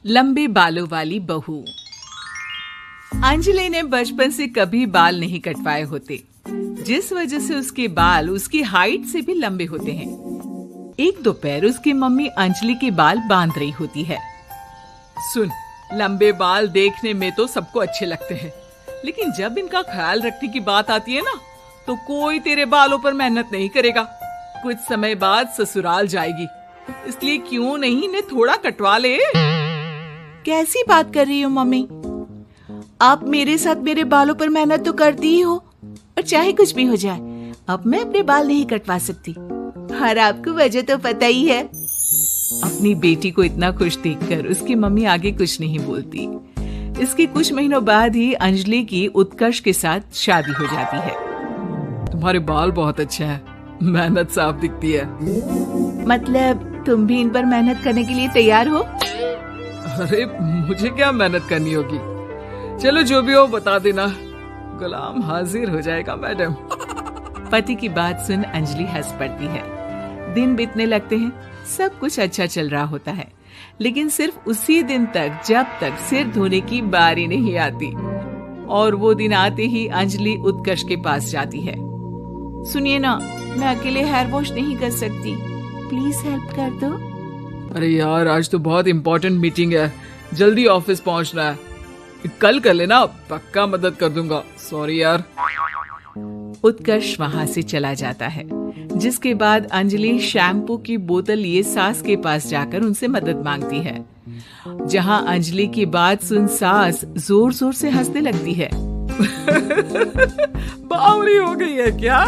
लंबे बालों वाली बहू। अंजलि ने बचपन से कभी बाल नहीं कटवाए होते, जिस वजह से उसके बाल उसकी हाइट से भी लंबे होते हैं। एक दोपहर उसकी मम्मी अंजलि के बाल बांध रही होती है। सुन, लंबे बाल देखने में तो सबको अच्छे लगते हैं, लेकिन जब इनका ख्याल रखने की बात आती है ना, तो कोई तेरे बालों पर मेहनत नहीं करेगा। कुछ समय बाद ससुराल जाएगी, इसलिए क्यों नहीं इन्हें थोड़ा कटवा ले। कैसी बात कर रही हो मम्मी? आप मेरे साथ मेरे बालों पर मेहनत तो करती ही हो, और चाहे कुछ भी हो जाए, अब मैं अपने बाल नहीं कटवा सकती। और आपको वजह तो पता ही है। अपनी बेटी को इतना खुश देखकर उसकी मम्मी आगे कुछ नहीं बोलती। इसके कुछ महीनों बाद ही अंजलि की उत्कर्ष के साथ शादी हो जाती है। तुम्हारे बाल बहुत अच्छे हैं, मेहनत साफ दिखती है। मतलब तुम भी इन पर मेहनत करने के लिए तैयार हो? अरे मुझे क्या मेहनत करनी होगी, चलो जो भी हो बता देना, गुलाम हाजिर हो जाएगा मैडम। पति की बात सुन अंजलि हंस पड़ती है। दिन बीतने लगते हैं, सब कुछ अच्छा चल रहा होता है, लेकिन सिर्फ उसी दिन तक जब तक सिर धोने की बारी नहीं आती। और वो दिन आते ही अंजलि उत्कर्ष के पास जाती है। सुनिए ना, मैं अकेले हेयर वॉश नहीं कर सकती, प्लीज हेल्प कर दो। अरे यार, आज तो बहुत इम्पोर्टेंट मीटिंग है, जल्दी ऑफिस पहुंचना है, कल कर लेना, पक्का मदद कर दूंगा। सॉरी यार। उत्कर्ष वहां से चला जाता है, जिसके बाद अंजलि शैम्पू की बोतल लिए सास के पास जाकर उनसे मदद मांगती है। जहां अंजलि की बात सुन सास जोर जोर से हंसने लगती है। बावली हो गई है क्या?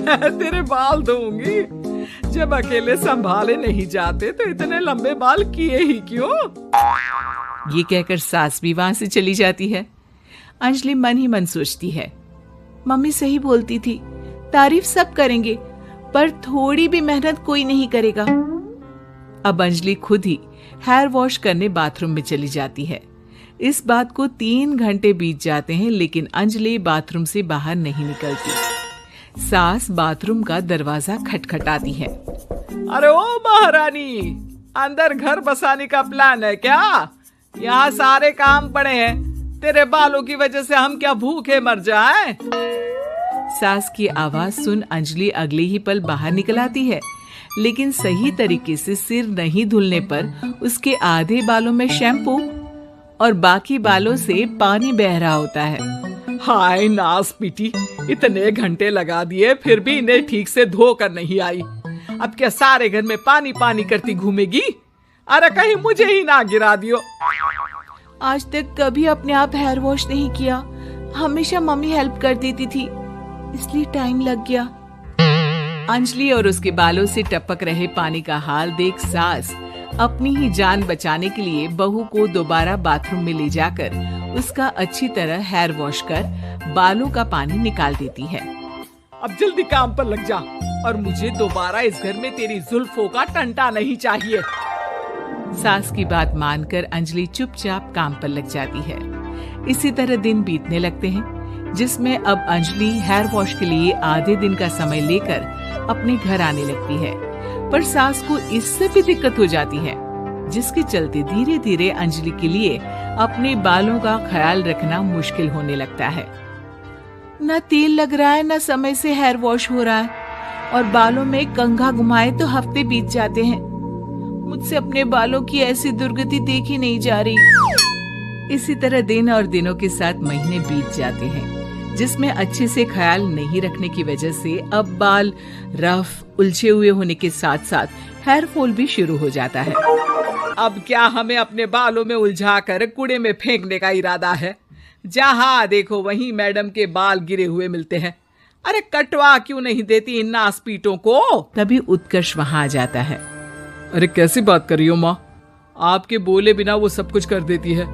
तेरे बाल धोऊंगी, जब अकेले संभाले नहीं जाते तो इतने लंबे बाल किए ही क्यों? ये कहकर सास भी वहां से चली जाती है। अंजलि मन ही मन सोचती है, मम्मी सही बोलती थी, तारीफ सब करेंगे, पर थोड़ी भी मेहनत कोई नहीं करेगा। अब अंजलि खुद ही हेयर वॉश करने बाथरूम में चली जाती है। इस बात को 3 घंटे बीत जाते हैं, लेकिन अंजलि बाथरूम से बाहर नहीं निकलती। सास बाथरूम का दरवाजा खटखटाती है। अरे ओ महारानी, अंदर घर बसाने का प्लान है क्या? यहाँ सारे काम पड़े हैं, तेरे बालों की वजह से हम क्या भूखे मर जाएं? सास की आवाज सुन अंजलि अगले ही पल बाहर निकल आती है, लेकिन सही तरीके से सिर नहीं धुलने पर उसके आधे बालों में शैम्पू और बाकी बालों से पानी बह रहा होता है। हाय नास पीटी, इतने घंटे लगा दिए फिर भी इन्हें ठीक से धो कर नहीं आई। अब क्या सारे घर में पानी पानी करती घूमेगी? अरे कहीं मुझे ही ना गिरा दियो। आज तक कभी अपने आप हेयर वॉश नहीं किया, हमेशा मम्मी हेल्प कर देती थी, इसलिए टाइम लग गया। अंजलि और उसके बालों से टपक रहे पानी का हाल देख सास अपनी ही जान बचाने के लिए बहू को दोबारा बाथरूम में ले जाकर उसका अच्छी तरह हेयर वॉश कर बालों का पानी निकाल देती है। अब जल्दी काम पर लग जा, और मुझे दोबारा इस घर में तेरी जुल्फों का टंटा नहीं चाहिए। सास की बात मानकर अंजलि चुपचाप काम पर लग जाती है। इसी तरह दिन बीतने लगते हैं, जिसमें अब अंजलि हेयर वॉश के लिए आधे दिन का समय लेकर अपने घर आने लगती है, पर सास को इससे भी दिक्कत हो जाती है, जिसके चलते धीरे धीरे अंजलि के लिए अपने बालों का ख्याल रखना मुश्किल होने लगता है। न तेल लग रहा है, न समय से हेयर वॉश हो रहा है, और बालों में कंघा घुमाए तो हफ्ते बीत जाते हैं। मुझसे अपने बालों की ऐसी दुर्गति देखी नहीं जा रही। इसी तरह दिन और दिनों के साथ महीने बीत जाते हैं, जिसमें अच्छे से ख्याल नहीं रखने की वजह से अब बाल रफ, उलझे हुए होने के साथ साथ हेयर फॉल भी शुरू हो जाता है। अब क्या हमें अपने बालों में उलझाकर कूड़े में फेंकने का इरादा है? जहाँ देखो वहीं मैडम के बाल गिरे हुए मिलते हैं। अरे कटवा क्यों नहीं देती इन नासपीटों को? तभी उत्कर्ष वहाँ आ जाता है। अरे कैसी बात कर रही हो माँ, आपके बोले बिना वो सब कुछ कर देती है,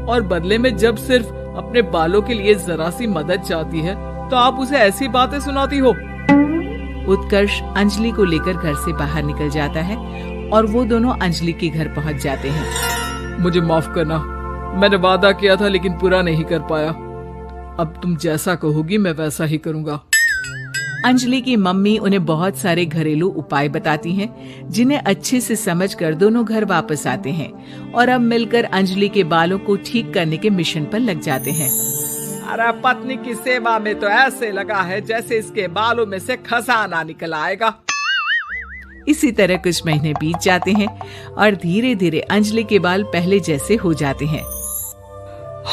और बदले में जब सिर्फ अपने बालों के लिए जरा सी मदद चाहती है तो आप उसे ऐसी बातें सुनाती हो। उत्कर्ष अंजलि को लेकर घर से बाहर निकल जाता है, और वो दोनों अंजलि के घर पहुंच जाते हैं। मुझे माफ करना, मैंने वादा किया था लेकिन पूरा नहीं कर पाया। अब तुम जैसा कहोगी मैं वैसा ही करूंगा। अंजलि की मम्मी उन्हें बहुत सारे घरेलू उपाय बताती हैं, जिन्हें अच्छे से समझकर दोनों घर वापस आते हैं और अब मिलकर अंजलि के बालों को ठीक करने के मिशन पर लग जाते हैं। अरे पत्नी की सेवा में तो ऐसे लगा है जैसे इसके बालों में से खजाना निकल आएगा। इसी तरह कुछ महीने बीत जाते हैं और धीरे धीरे अंजलि के बाल पहले जैसे हो जाते हैं।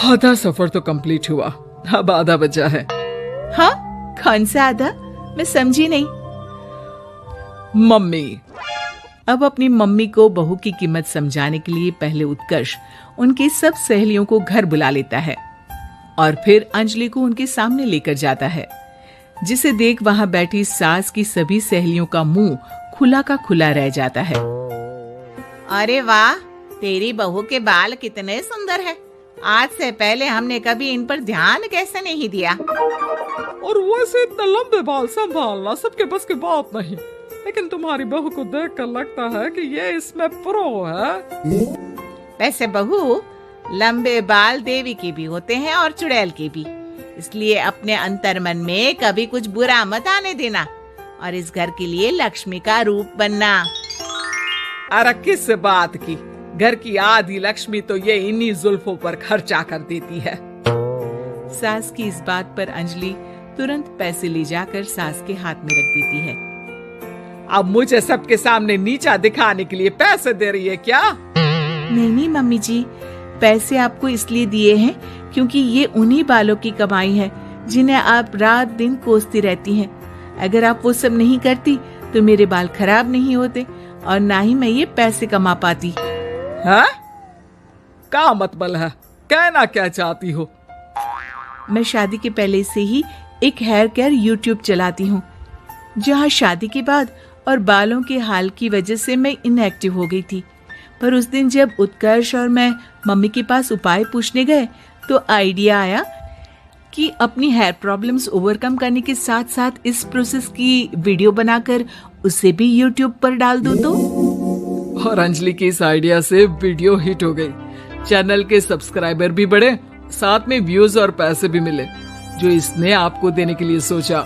आधा सफर तो कंप्लीट हुआ, अब आधा बचा है। हाँ, कौन सा आधा? मैं समझी नहीं। मम्मी। अब अपनी मम्मी को बहू की कीमत समझाने के लिए पहले उत्कर्ष उनकी सब सहेलियों को घर बुला लेता है और फिर अंजलि को उनके सामने लेकर जाता है, जिसे देख वहां बैठी सास की सभी सहेलियों का मुंह खुला का खुला रह जाता है। अरे वाह, तेरी बहू के बाल कितने सुंदर है। आज से पहले हमने कभी इन पर ध्यान कैसे नहीं दिया। और वैसे इतने लंबे बाल संभालना सबके बस की बात नहीं, लेकिन तुम्हारी बहू को देखकर लगता है कि ये इसमें प्रो है। वैसे बहू, लंबे बाल देवी के भी होते हैं और चुड़ैल के भी, इसलिए अपने अंतर्मन में कभी कुछ बुरा मत आने देना और इस घर के लिए लक्ष्मी का रूप बनना। अरे किस बात की, घर की आधी लक्ष्मी तो ये इन्हीं जुल्फों पर खर्चा कर देती है। सास की इस बात पर अंजलि तुरंत पैसे ले जाकर सास के हाथ में रख देती है। अब मुझे सबके सामने नीचा दिखाने के लिए पैसे दे रही है क्या? नहीं मम्मी जी, पैसे आपको इसलिए दिए हैं क्योंकि ये उन्हीं बालों की कमाई है जिन्हें आप रात दिन कोसती रहती हैं। अगर आप वो सब नहीं करती तो मेरे बाल खराब नहीं होते और ना ही मैं ये पैसे कमा पाती। हाँ? क्या मतलब है? कहना क्या चाहती हो? मैं शादी के पहले से ही एक हेयर केयर यूट्यूब चलाती हूँ, जहाँ शादी के बाद और बालों के हाल की वजह से मैं इनएक्टिव हो गई थी। पर उस दिन जब उत्कर्ष और मैं मम्मी के पास उपाय पूछने गए तो आइडिया आया कि अपनी हेयर प्रॉब्लम्स ओवरकम करने के साथ साथ इस प्रोसेस की वीडियो बनाकर उसे भी यूट्यूब पर डाल दूं तो। और अंजलि की इस आइडिया से वीडियो हिट हो गई, चैनल के सब्सक्राइबर भी बढ़े, साथ में व्यूज और पैसे भी मिले, जो इसने आपको देने के लिए सोचा।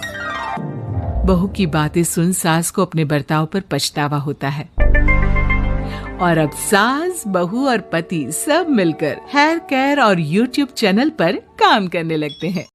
बहू की बातें सुन सास को अपने बर्ताव पर पछतावा होता है और अब सास, बहू और पति सब मिलकर हेयर केयर और यूट्यूब चैनल पर काम करने लगते हैं।